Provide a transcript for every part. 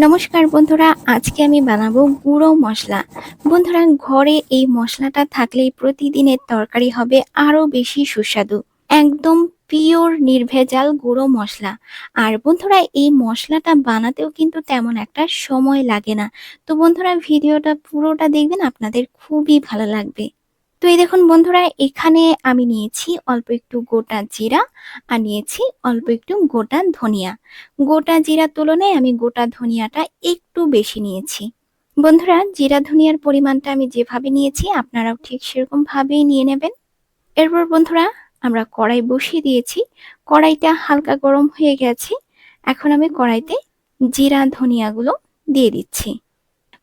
নমস্কার বন্ধুরা, আজকে আমি বানাবো গুঁড়ো মশলা। বন্ধুরা, ঘরে এই মশলাটা থাকলেই প্রতিদিনের তরকারি হবে আরো বেশি সুস্বাদু। একদম পিওর নির্ভেজাল গুঁড়ো মশলা। আর বন্ধুরা, এই মশলাটা বানাতেও কিন্তু তেমন একটা সময় লাগে না। তো বন্ধুরা, ভিডিওটা পুরোটা দেখবেন, আপনাদের খুবই ভালো লাগবে। তো এই দেখুন বন্ধুরা, এখানে আমি নিয়েছি অল্প একটু গোটা জিরা আর নিয়েছি অল্প একটু গোটা ধনিয়া। গোটা জিরার তুলনায় আমি গোটা ধনিয়াটা একটু বেশি নিয়েছি। বন্ধুরা, জিরা ধনিয়ার পরিমাণটা আমি যেভাবে নিয়েছি আপনারাও ঠিক সেরকম ভাবেই নিয়ে নেবেন। এরপর বন্ধুরা, আমরা কড়াই বসিয়ে দিয়েছি। কড়াইটা হালকা গরম হয়ে গেছে। এখন আমি কড়াইতে জিরা ধনিয়াগুলো দিয়ে দিচ্ছি।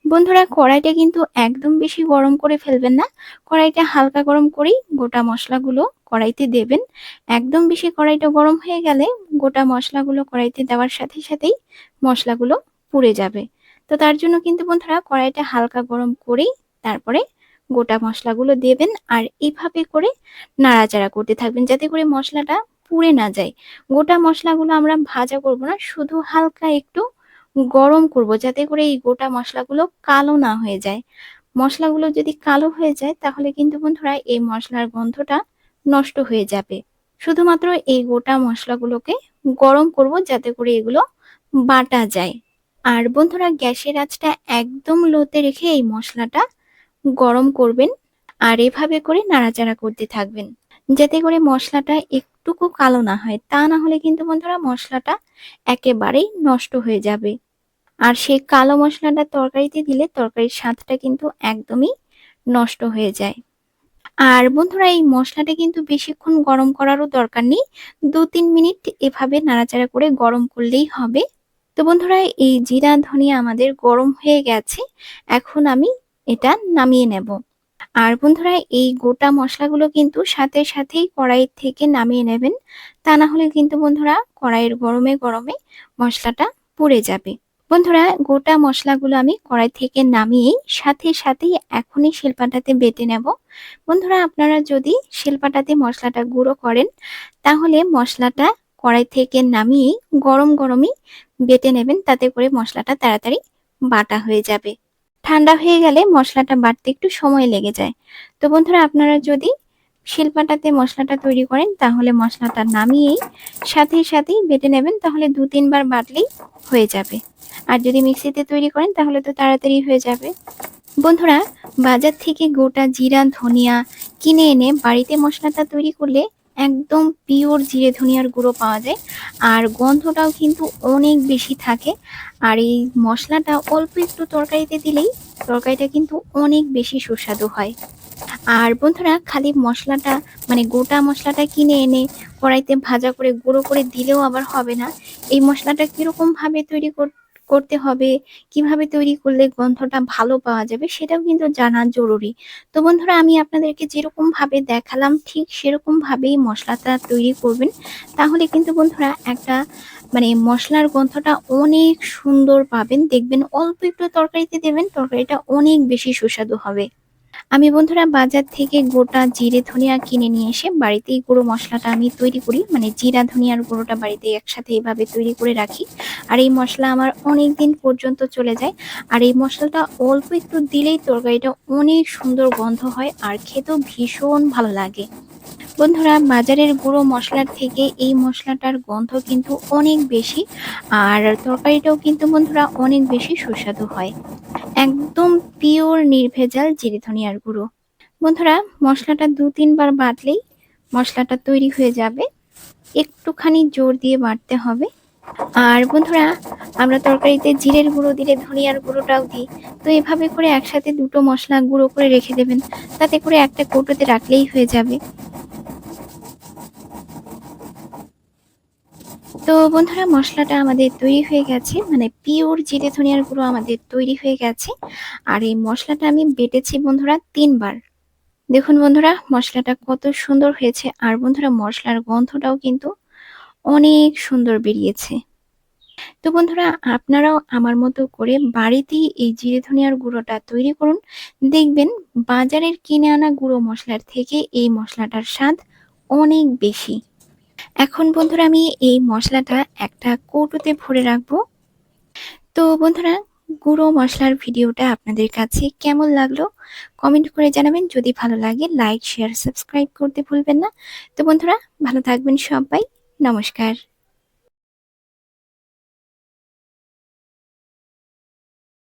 বন্ধুরা, কড়াইটা কিন্তু একদম বেশি গরম করে ফেলবেন না। কড়াইটা হালকা গরম করেই গোটা মশলাগুলো কড়াইতে দেবেন। একদম বেশি কড়াইটা গরম হয়ে গেলে গোটা মশলাগুলো কড়াইতে দেওয়ার সাথে সাথেই মশলাগুলো পুড়ে যাবে। তো তার জন্য কিন্তু বন্ধুরা, কড়াইটা হালকা গরম করেই তারপরে গোটা মশলাগুলো দেবেন। আর এইভাবে করে নাড়াচাড়া করতে থাকবেন যাতে করে মশলাটা পুড়ে না যায়। গোটা মশলাগুলো আমরা ভাজা করব না, শুধু হালকা একটু গরম করব যাতে করে এই গোটা মশলাগুলো কালো না হয়ে যায়। মশলাগুলো যদি কালো হয়ে যায় তাহলে কিন্তু বন্ধুরা, এই মশলার গন্ধটা নষ্ট হয়ে যাবে। শুধুমাত্র এই গোটা মশলাগুলোকে গরম করব যাতে করে এগুলো বাটা যায়। আর বন্ধুরা, গ্যাসের আঁচটা একদম লোতে রেখে এই মশলাটা গরম করবেন। আর এভাবে করে নাড়াচাড়া করতে থাকবেন যাতে করে মশলাটা একটুকু কালো না হয়। তা না হলে কিন্তু বন্ধুরা, মশলাটা একেবারেই নষ্ট হয়ে যাবে। আর সেই কালো মশলাটা তরকারিতে দিলে তরকারির স্বাদটা কিন্তু একদমই নষ্ট হয়ে যায়। আর বন্ধুরা, এই মশলাটা কিন্তু বেশিক্ষণ গরম করারও দরকার নেই। ২-৩ মিনিট এভাবে নাড়াচাড়া করে গরম করলেই হবে। তো বন্ধুরা, এই জিরা ধনিয়া আমাদের গরম হয়ে গেছে। এখন আমি এটা নামিয়ে নেব। আর বন্ধুরা, এই গোটা মশলাগুলো কিন্তু সাথে সাথেই কড়াই থেকে নামিয়ে নেবেন। তা না হলে কিন্তু বন্ধুরা, কড়াইয়ের গরমে গরমে মশলাটা পুড়ে যাবে। বন্ধুরা, গোটা মশলাগুলো আমি কড়াই থেকে নামিয়ে সাথে সাথেই এখনই শিলপাটাতে বেটে নেব। বন্ধুরা, আপনারা যদি শিলপাটাতে মশলাটা গুঁড়ো করেন তাহলে মশলাটা কড়াই থেকে নামিয়ে গরম গরমই বেটে নেবেন, তাতে করে মশলাটা তাড়াতাড়ি বাটা হয়ে যাবে। ঠান্ডা হয়ে গেলে মশলাটা বাটতে একটু সময় লেগে যায়। তো বন্ধুরা, আপনারা যদি শিলপাটাতে মশলাটা তৈরি করেন তাহলে মশলাটা নামিয়েই সাথে সাথেই বেটে নেবেন, তাহলে ২-৩ বার বাটলেই হয়ে যাবে। আর যদি মিক্সিতে তৈরি করেন তাহলে তো তাড়াতাড়ি হয়ে যাবে। বন্ধুরা, বাজার থেকে গোটা জিরা ধনিয়া কিনে এনে বাড়িতে মশলাটা তৈরি করলে একদম পিওর জিরে ধনিয়ার গুঁড়ো পাওয়া যায়। আর গন্ধটাও কিন্তু অনেক বেশি থাকে। আর এই মশলাটা অল্প একটু তরকারিতে দিলেই তরকারিটা কিন্তু অনেক বেশি সুস্বাদু হয়। আর বন্ধুরা, খালি মশলাটা মানে গোটা মশলাটা কিনে এনে কড়াইতে ভাজা করে গুঁড়ো করে দিলেও আবার হবে না। এই মশলাটা কিরকম ভাবে তৈরি করতে হবে, কিভাবে তৈরি করলে গন্ধটা ভালো পাওয়া যাবে সেটাও কিন্তু জানা জরুরি। তো বন্ধুরা, আমি আপনাদেরকে যেরকম ভাবে দেখালাম ঠিক সেরকম ভাবেই মশলাটা তৈরি করবেন। তাহলে কিন্তু বন্ধুরা, একটা মশলার গন্ধটা অনেক সুন্দর পাবেন। দেখবেন অল্প একটু তরকারিতে দেবেন, তরকারিটা অনেক বেশি সুস্বাদু হবে। আমি বন্ধুরা, বাজার থেকে গোটা জিরে ধনিয়া কিনে নিয়ে এসে বাড়িতেই গুঁড়ো মশলাটা আমি তৈরি করি, জিরা ধনিয়ার গুঁড়োটা বাড়িতে একসাথে এভাবে তৈরি করে রাখি। আর এই মশলা আমার অনেক দিন পর্যন্ত চলে যায়। আর এই মশলাটা অল্প একটু দিলেই তরকারিটা অনেক সুন্দর গন্ধ হয় আর খেতেও ভীষণ ভালো লাগে। বন্ধুরা, বাজারের গুঁড়ো মশলার থেকে এই মশলাটার গন্ধ কিন্তু অনেক বেশি। আর তরকারিটাও কিন্তু বন্ধুরা অনেক বেশি সুস্বাদু হয়। একদম পিওর নির্ভেজাল জিরে ধনিয়ার গুঁড়ো। বন্ধুরা, মশলাটা ২-৩ বার বাটলেই মশলাটা তৈরি হয়ে যাবে। একটুখানি জোর দিয়ে বাটতে হবে। আর বন্ধুরা, আমরা তরকারিতে জিরের গুঁড়ো দিলে ধনিয়ার গুঁড়োটাও দিই। তো এভাবে করে একসাথে দুটো মশলা গুঁড়ো করে রেখে দেবেন। তাতে করে একটা কৌটোতে রাখলেই হয়ে যাবে। তো বন্ধুরা, মশলাটা আমাদের তৈরি হয়ে গেছে, পিওর জিরে ধনিয়ার গুঁড়ো আমাদের তৈরি হয়ে গেছে। আর এই মশলাটা আমি বেটেছি বন্ধুরা ৩ বার। দেখুন বন্ধুরা, মশলাটা কত সুন্দর হয়েছে। আর বন্ধুরা, মশলার গন্ধটাও কিন্তু অনেক সুন্দর বেরিয়েছে। তো বন্ধুরা, আপনারাও আমার মতো করে বাড়িতেই এই জিরে ধনিয়ার গুঁড়োটা তৈরি করুন। দেখবেন বাজারের কিনে আনা গুঁড়ো মশলার থেকে এই মশলাটার স্বাদ অনেক বেশি। এখন বন্ধুরা, আমি এই মশলাটা একটা কৌটোতে ভরে রাখবো। তো বন্ধুরা, গুঁড়ো মসলার ভিডিওটা আপনাদের কাছে কেমন লাগলো কমেন্ট করে জানাবেন। যদি ভালো লাগে লাইক, শেয়ার, সাবস্ক্রাইব করতে ভুলবেন না। তো বন্ধুরা, ভালো থাকবেন সবাই। নমস্কার।